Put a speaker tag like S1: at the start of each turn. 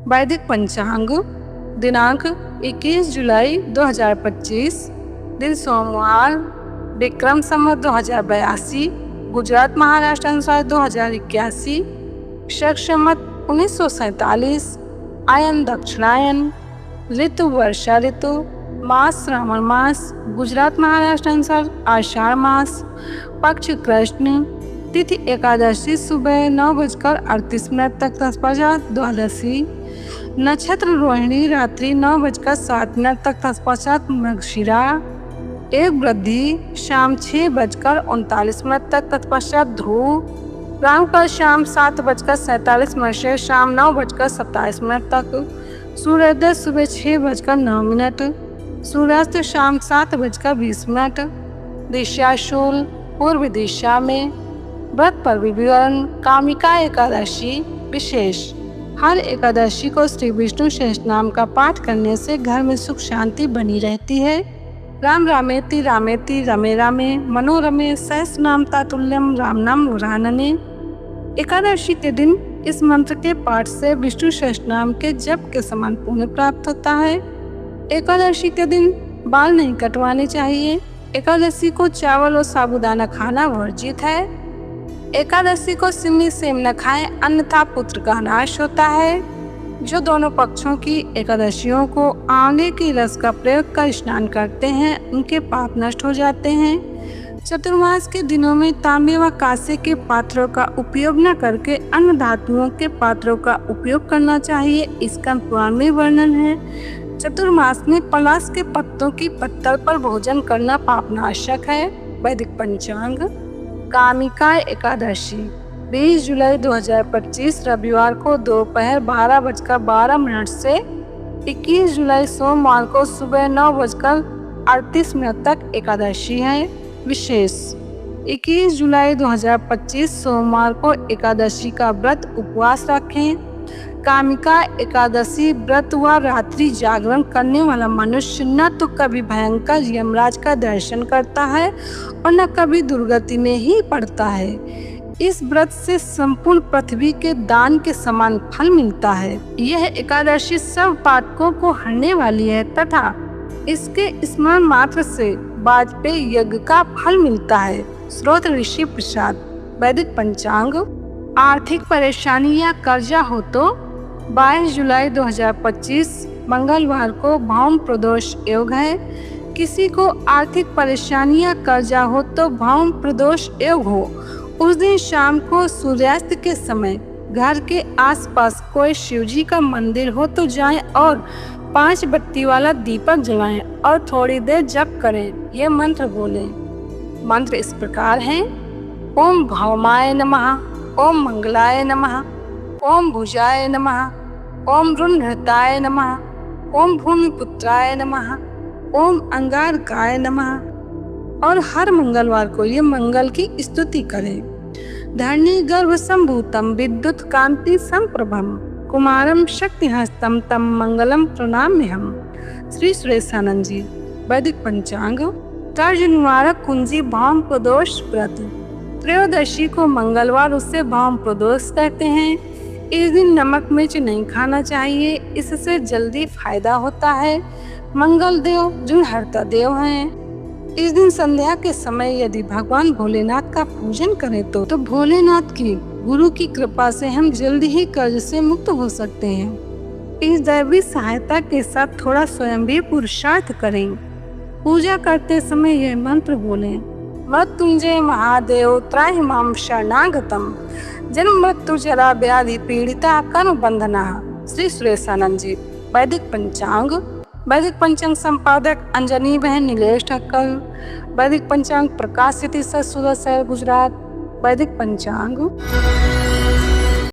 S1: वैदिक पंचांग दिनांक 21 जुलाई 2025, दिन सोमवार, विक्रम संवत 2082, गुजरात महाराष्ट्र अनुसार 2081, शक संवत 1947, आयन दक्षिणायन, ऋतु वर्षा ऋतु, मास श्रावण मास, गुजरात महाराष्ट्र अनुसार आषाढ़ मास, पक्ष कृष्ण, तिथि एकादशी सुबह 9:38 तक तत्पश्चात द्वादशी, नक्षत्र रोहिणी रात्रि 9:07 तक तत्पश्चात मृगशिरा, एक वृद्धि शाम 6:39 तक तत्पश्चात ध्रुव, राहुकाल शाम 7:47 से शाम 9:27 तक, सूर्योदय सुबह 6:09, सूर्यास्त शाम 7:20, दिशा शूल पूर्व दिशा में। व्रत पर विवरण। कामिका एकादशी विशेष। हर एकादशी को श्री विष्णु सहस्त्रनाम का पाठ करने से घर में सुख शांति बनी रहती है। राम रामेति रामेति रमे रामे मनोरमे सहस्त्रनाम तातुल्यम राम नाम वरानने। एकादशी के दिन इस मंत्र के पाठ से विष्णु सहस्त्रनाम के जप के समान पुण्य प्राप्त होता है। एकादशी के दिन बाल नहीं कटवाने चाहिए। एकादशी को चावल और साबूदाना खाना वर्जित है। एकादशी को सिन्नी सेम न खाएं, अन्यथा पुत्र का नाश होता है। जो दोनों पक्षों की एकादशियों को आंवले की रस का प्रयोग कर स्नान करते हैं, उनके पाप नष्ट हो जाते हैं। चतुर्मास के दिनों में तांबे व कांसे के पात्रों का उपयोग न करके अन्य धातुओं के पात्रों का उपयोग करना चाहिए, इसका पुराण में वर्णन है। चतुर्मास में पलाश के पत्तों की पत्तल पर भोजन करना पापनाशक है। वैदिक पंचांग कामिका एकादशी 20 जुलाई 2025 रविवार को दोपहर 12:12 से 21 जुलाई सोमवार को सुबह 9:38 तक एकादशी है। विशेष। 21 जुलाई 2025 सोमवार को एकादशी का व्रत उपवास रखें। कामिका एकादशी व्रत व रात्रि जागरण करने वाला मनुष्य न तो कभी भयंकर यमराज का दर्शन करता है और न कभी दुर्गति में ही पड़ता है। इस व्रत से संपूर्ण पृथ्वी के दान के समान फल मिलता है। यह एकादशी सब पातकों को हरने वाली है तथा इसके स्मरण मात्र से वाजपेयी यज्ञ का फल मिलता है। स्रोत ऋषि प्रसाद। वैदिक पंचांग आर्थिक परेशानी या कर्जा हो तो 22 जुलाई 2025 मंगलवार को भौम प्रदोष योग है। किसी को आर्थिक परेशानी या कर्जा हो तो भौम प्रदोष योग हो, उस दिन शाम को सूर्यास्त के समय घर के आसपास कोई शिवजी का मंदिर हो तो जाएं और 5 बत्ती वाला दीपक जलाएं और थोड़ी देर जप करें। ये मंत्र बोलें। मंत्र इस प्रकार हैं। ओम भौमाय नमः, ओम मंगलाय नमः, ओम भुजाय नमः, ओम रुणहृताय नमः, ओम भूमिपुत्राय नमः, ओम अंगारकाय नमः। और हर मंगलवार को ये मंगल की स्तुति करें। धरणी गर्भ संभूतम विद्युत कांति संप्रभम कुमारम शक्तिहस्तम तम मंगलम प्रणाम्यहम। श्री सुरेशानंद जी। वैदिक पंचांग तर्ज निवारक कुंजी भौम प्रदोष व्रत। त्रयोदशी को मंगलवार उससे भौम प्रदोष कहते हैं। इस दिन नमक मिर्च नहीं खाना चाहिए, इससे जल्दी फायदा होता है। मंगल देव जुनहर्ता देव हैं। इस दिन संध्या के समय यदि भगवान भोलेनाथ का पूजन करें तो भोलेनाथ की गुरु की कृपा से हम जल्दी ही कर्ज से मुक्त हो सकते हैं। इस दैवी सहायता के साथ थोड़ा स्वयं भी पुरुषार्थ करें। पूजा करते समय यह मंत्र बोलें। मृत्युंजय महादेव त्राहि मां शरणागतम जन्म मृत्यु जरा व्याधि पीड़िता कर्म बंधना। श्री सुरेशानंद जी। वैदिक पंचांग। वैदिक पंचांग संपादक अंजनी बहन नीलेश ठक्कर। वैदिक पंचांग प्रकाशित शहर गुजरात। वैदिक पंचांग।